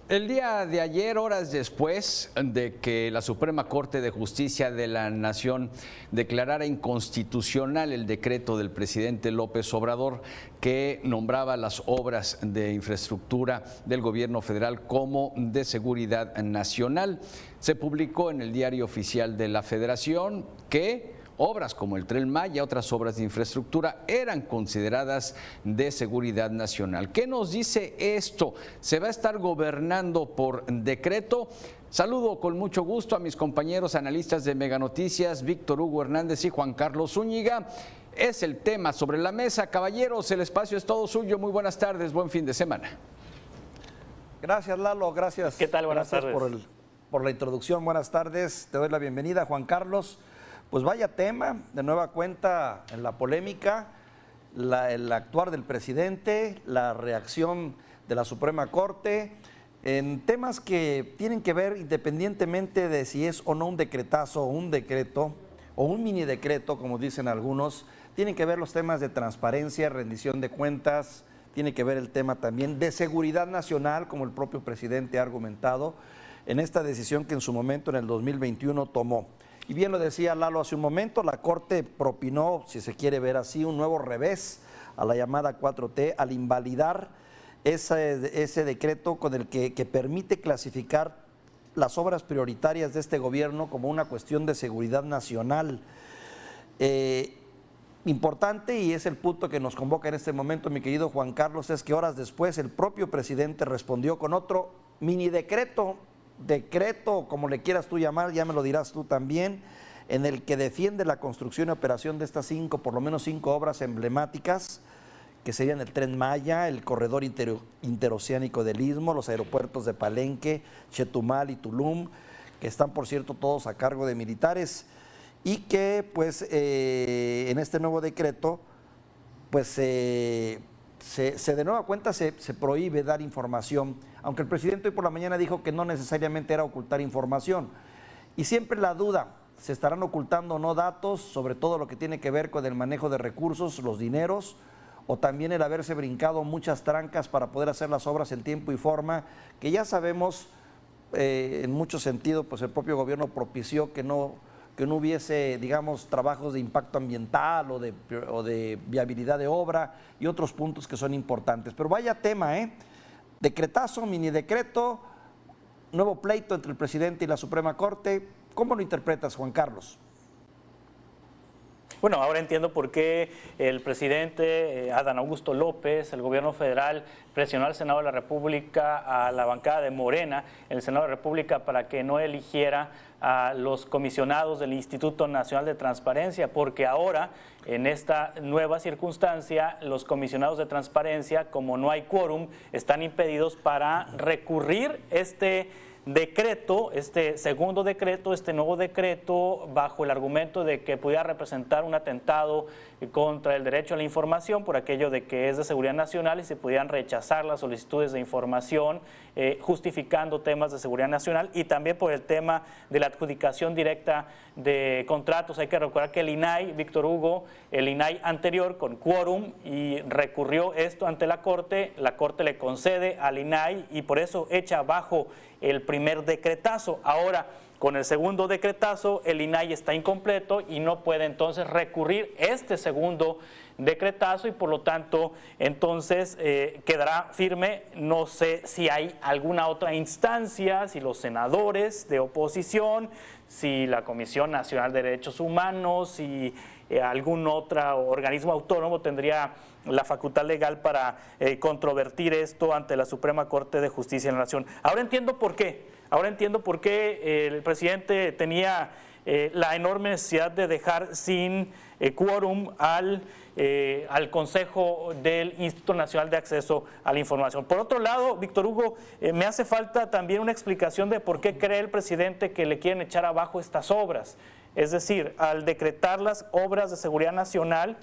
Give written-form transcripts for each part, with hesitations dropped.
El día de ayer, horas después de que la Suprema Corte de Justicia de la Nación declarara inconstitucional el decreto del presidente López Obrador que nombraba las obras de infraestructura del gobierno federal como de seguridad nacional, se publicó en el Diario Oficial de la Federación que obras como el Tren Maya, otras obras de infraestructura, eran consideradas de seguridad nacional. ¿Qué nos dice esto? ¿Se va a estar gobernando por decreto? Saludo con mucho gusto a mis compañeros analistas de Mega Noticias, Víctor Hugo Hernández y Juan Carlos Zúñiga. Es el tema sobre la mesa. Caballeros, el espacio es todo suyo. Muy buenas tardes, buen fin de semana. Gracias, Lalo, gracias. ¿Qué tal? Buenas tardes. Por la introducción. Buenas tardes, te doy la bienvenida, Juan Carlos. Pues vaya tema, de nueva cuenta en la polémica, el actuar del presidente, la reacción de la Suprema Corte, en temas que tienen que ver independientemente de si es o no un decretazo o un decreto, o un mini decreto, como dicen algunos, tienen que ver los temas de transparencia, rendición de cuentas, tiene que ver el tema también de seguridad nacional, como el propio presidente ha argumentado, en esta decisión que en su momento, en el 2021, tomó. Y bien lo decía Lalo hace un momento, la Corte propinó, si se quiere ver así, un nuevo revés a la llamada 4T al invalidar ese decreto con el que permite clasificar las obras prioritarias de este gobierno como una cuestión de seguridad nacional. Importante, y es el punto que nos convoca en este momento, mi querido Juan Carlos, es que horas después el propio presidente respondió con otro mini decreto, como le quieras tú llamar, ya me lo dirás tú también, en el que defiende la construcción y operación de estas por lo menos cinco obras emblemáticas, que serían el Tren Maya, el corredor interoceánico del Istmo, los aeropuertos de Palenque, Chetumal y Tulum, que están, por cierto, todos a cargo de militares, y que, pues, en este nuevo decreto, pues, de nueva cuenta se prohíbe dar información, aunque el presidente hoy por la mañana dijo que no necesariamente era ocultar información. Y siempre la duda, ¿se estarán ocultando o no datos sobre todo lo que tiene que ver con el manejo de recursos, los dineros, o también el haberse brincado muchas trancas para poder hacer las obras en tiempo y forma, que ya sabemos, en mucho sentido, pues el propio gobierno propició que no hubiese, digamos, trabajos de impacto ambiental o de viabilidad de obra y otros puntos que son importantes. Pero vaya tema, decretazo, mini decreto, nuevo pleito entre el presidente y la Suprema Corte. ¿Cómo lo interpretas, Juan Carlos? Bueno, ahora entiendo por qué el presidente Adán Augusto López, el gobierno federal, presionó al Senado de la República, a la bancada de Morena en el Senado de la República, para que no eligiera a los comisionados del Instituto Nacional de Transparencia, porque ahora, en esta nueva circunstancia, los comisionados de transparencia, como no hay quórum, están impedidos para recurrir este decreto, este segundo decreto, este nuevo decreto, bajo el argumento de que pudiera representar un atentado contra el derecho a la información, por aquello de que es de seguridad nacional y se pudieran rechazar las solicitudes de información justificando temas de seguridad nacional, y también por el tema de la adjudicación directa de contratos. Hay que recordar que el INAI, Víctor Hugo, el INAI anterior con quórum, y recurrió esto ante la Corte le concede al INAI y por eso echa abajo el primer decretazo. Ahora, con el segundo decretazo, el INAI está incompleto y no puede entonces recurrir este segundo decretazo, y por lo tanto entonces quedará firme. No sé si hay alguna otra instancia, si los senadores de oposición, si la Comisión Nacional de Derechos Humanos, si algún otro organismo autónomo tendría la facultad legal para controvertir esto ante la Suprema Corte de Justicia de la Nación. Ahora entiendo por qué. Ahora entiendo por qué el presidente tenía la enorme necesidad de dejar sin quórum al Consejo del Instituto Nacional de Acceso a la Información. Por otro lado, Víctor Hugo, me hace falta también una explicación de por qué cree el presidente que le quieren echar abajo estas obras. Es decir, al decretar las obras de seguridad nacional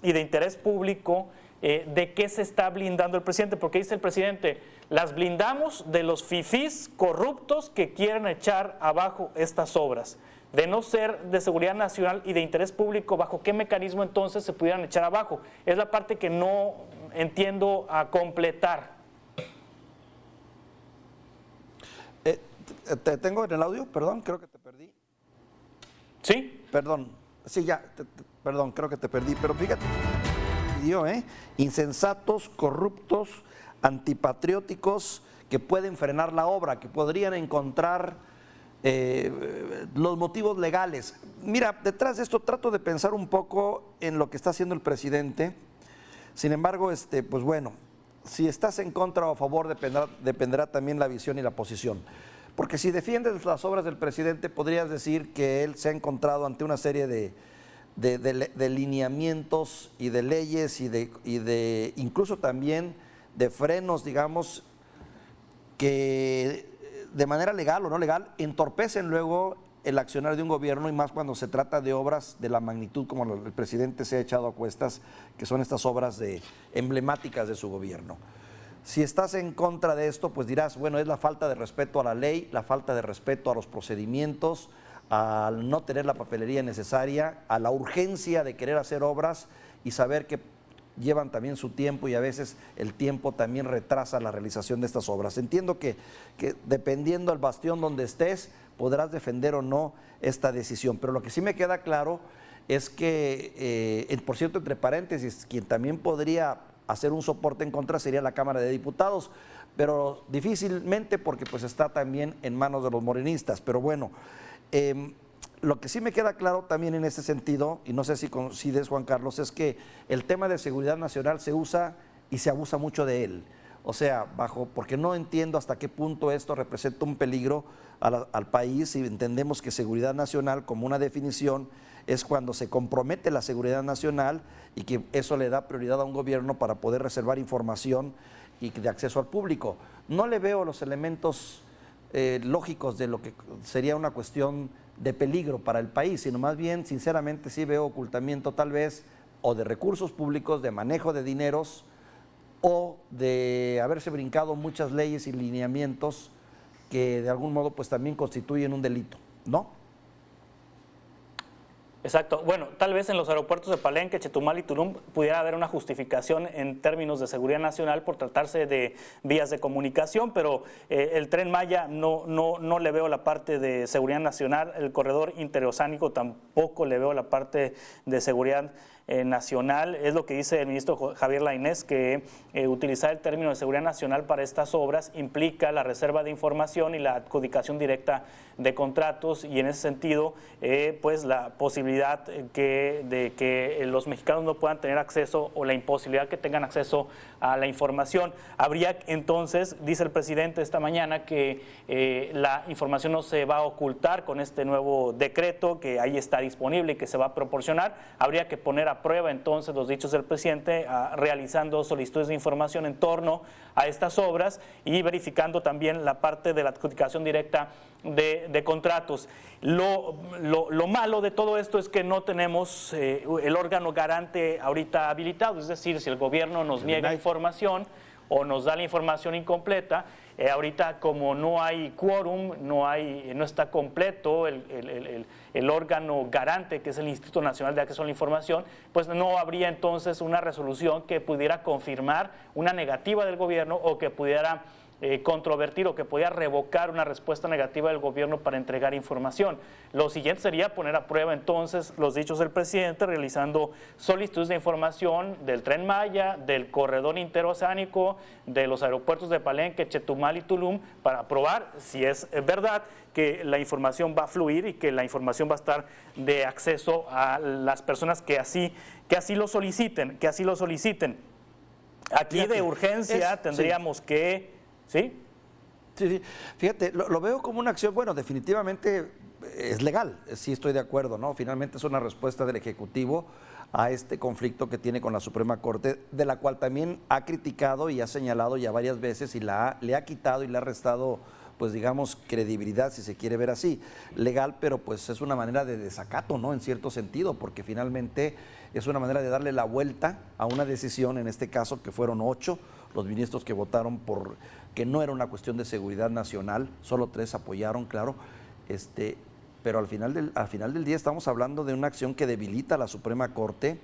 y de interés público, ¿de qué se está blindando el presidente? Porque dice el presidente, las blindamos de los fifís corruptos que quieren echar abajo estas obras. De no ser de seguridad nacional y de interés público, ¿bajo qué mecanismo entonces se pudieran echar abajo? Es la parte que no entiendo a completar. ¿Te tengo en el audio? Perdón, creo que te perdí. Sí. Perdón, sí, ya, perdón, creo que te perdí, pero fíjate, insensatos, corruptos, antipatrióticos, que pueden frenar la obra, que podrían encontrar los motivos legales. Mira, detrás de esto trato de pensar un poco en lo que está haciendo el presidente. Sin embargo, pues bueno, si estás en contra o a favor dependerá también la visión y la posición. Porque si defiendes las obras del presidente, podrías decir que él se ha encontrado ante una serie de lineamientos y de leyes y de incluso también de frenos, digamos, que de manera legal o no legal entorpecen luego el accionar de un gobierno, y más cuando se trata de obras de la magnitud como el presidente se ha echado a cuestas, que son estas obras emblemáticas de su gobierno. Si estás en contra de esto, pues dirás, bueno, es la falta de respeto a la ley, la falta de respeto a los procedimientos, al no tener la papelería necesaria, a la urgencia de querer hacer obras y saber que llevan también su tiempo, y a veces el tiempo también retrasa la realización de estas obras. Entiendo que dependiendo del bastión donde estés, podrás defender o no esta decisión, pero lo que sí me queda claro es que, por cierto, entre paréntesis, quien también podría hacer un soporte en contra sería la Cámara de Diputados, pero difícilmente, porque pues está también en manos de los morenistas. Pero bueno, lo que sí me queda claro también en ese sentido, y no sé si coincides, Juan Carlos, es que el tema de seguridad nacional se usa y se abusa mucho de él. O sea, porque no entiendo hasta qué punto esto representa un peligro al país, y entendemos que seguridad nacional, como una definición, es cuando se compromete la seguridad nacional y que eso le da prioridad a un gobierno para poder reservar información y de acceso al público. No le veo los elementos lógicos de lo que sería una cuestión de peligro para el país, sino más bien, sinceramente, sí veo ocultamiento tal vez o de recursos públicos, de manejo de dineros, o de haberse brincado muchas leyes y lineamientos que de algún modo pues también constituyen un delito, ¿no? Exacto. Bueno, tal vez en los aeropuertos de Palenque, Chetumal y Tulum pudiera haber una justificación en términos de seguridad nacional por tratarse de vías de comunicación, pero el Tren Maya no le veo la parte de seguridad nacional, el corredor interoceánico tampoco le veo la parte de seguridad nacional. Es lo que dice el ministro Javier Lainez, que utilizar el término de seguridad nacional para estas obras implica la reserva de información y la adjudicación directa de contratos, y en ese sentido pues la posibilidad de que los mexicanos no puedan tener acceso, o la imposibilidad que tengan acceso a la información. Habría entonces, dice el presidente esta mañana, que la información no se va a ocultar con este nuevo decreto, que ahí está disponible y que se va a proporcionar. Habría que poner a prueba entonces los dichos del presidente realizando solicitudes de información en torno a estas obras y verificando también la parte de la adjudicación directa de contratos. Lo malo de todo esto es que no tenemos el órgano garante ahorita habilitado, es decir, si el gobierno nos niega información o nos da la información incompleta, ahorita como no hay quórum, no está completo el órgano garante, que es el Instituto Nacional de Acceso a la Información, pues no habría entonces una resolución que pudiera confirmar una negativa del gobierno, o que pudiera controvertir o que pudiera revocar una respuesta negativa del gobierno para entregar información. Lo siguiente sería poner a prueba entonces los dichos del presidente realizando solicitudes de información del Tren Maya, del corredor interoceánico, de los aeropuertos de Palenque, Chetumal y Tulum, para probar si es verdad que la información va a fluir y que la información va a estar de acceso a las personas que así lo soliciten, Aquí de urgencia tendríamos que... ¿Sí? Sí. Fíjate, lo veo como una acción, bueno, definitivamente es legal, sí estoy de acuerdo, ¿no? Finalmente es una respuesta del Ejecutivo a este conflicto que tiene con la Suprema Corte, de la cual también ha criticado y ha señalado ya varias veces, y le ha quitado y le ha restado, pues digamos, credibilidad, si se quiere ver así. Legal, pero pues es una manera de desacato, ¿no? En cierto sentido, porque finalmente es una manera de darle la vuelta a una decisión, en este caso que fueron 8 los ministros que votaron por que no era una cuestión de seguridad nacional, solo 3 apoyaron, claro, pero al final del día estamos hablando de una acción que debilita a la Suprema Corte,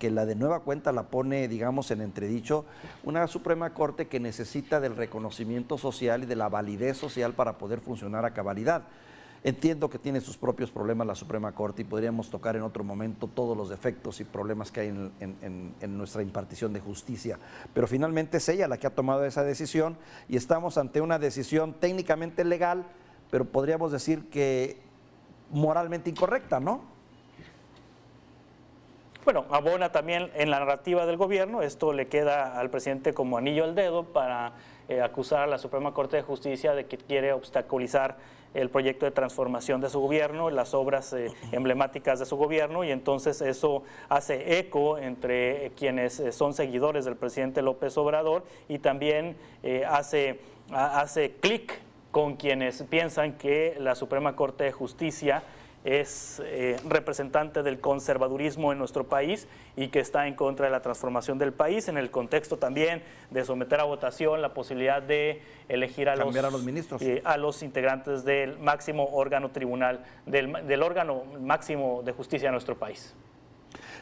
que la de nueva cuenta la pone, digamos, en entredicho, una Suprema Corte que necesita del reconocimiento social y de la validez social para poder funcionar a cabalidad. Entiendo que tiene sus propios problemas la Suprema Corte y podríamos tocar en otro momento todos los defectos y problemas que hay en nuestra impartición de justicia, pero finalmente es ella la que ha tomado esa decisión y estamos ante una decisión técnicamente legal, pero podríamos decir que moralmente incorrecta, ¿no? Bueno, abona también en la narrativa del gobierno, esto le queda al presidente como anillo al dedo para acusar a la Suprema Corte de Justicia de que quiere obstaculizar el proyecto de transformación de su gobierno, las obras emblemáticas de su gobierno, y entonces eso hace eco entre quienes son seguidores del presidente López Obrador y también hace clic con quienes piensan que la Suprema Corte de Justicia es representante del conservadurismo en nuestro país y que está en contra de la transformación del país, en el contexto también de someter a votación la posibilidad de elegir a los ministros, a los integrantes del máximo órgano tribunal, del órgano máximo de justicia de nuestro país.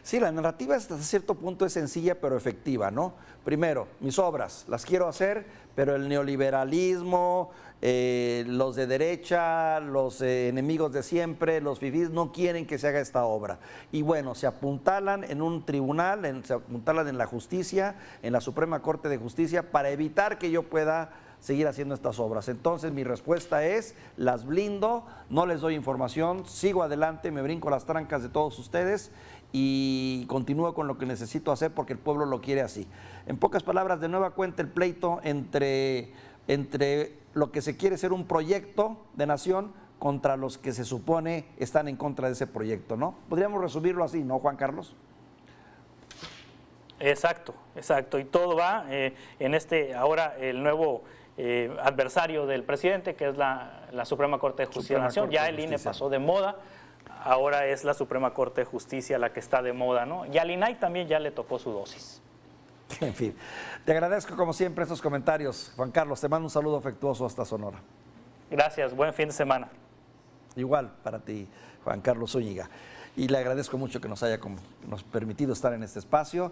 Sí, la narrativa hasta cierto punto es sencilla pero efectiva, ¿no? Primero, mis obras, las quiero hacer, pero el neoliberalismo, los de derecha, los enemigos de siempre, los fifís, no quieren que se haga esta obra. Y bueno, se apuntalan en un tribunal, se apuntalan en la justicia, en la Suprema Corte de Justicia, para evitar que yo pueda seguir haciendo estas obras. Entonces mi respuesta es, las blindo, no les doy información, sigo adelante, me brinco las trancas de todos ustedes y continúo con lo que necesito hacer porque el pueblo lo quiere así. En pocas palabras, de nueva cuenta el pleito entre lo que se quiere ser un proyecto de nación contra los que se supone están en contra de ese proyecto, ¿no? Podríamos resumirlo así, ¿no, Juan Carlos? Exacto, exacto. Y todo va en ahora el nuevo adversario del presidente, que es la Suprema Corte de Justicia de la Nación. Ya el INE pasó de moda, ahora es la Suprema Corte de Justicia la que está de moda, ¿no? Y al INAI también ya le tocó su dosis. En fin, te agradezco como siempre estos comentarios. Juan Carlos, te mando un saludo afectuoso hasta Sonora. Gracias, buen fin de semana. Igual para ti, Juan Carlos Zúñiga. Y le agradezco mucho que nos haya permitido estar en este espacio.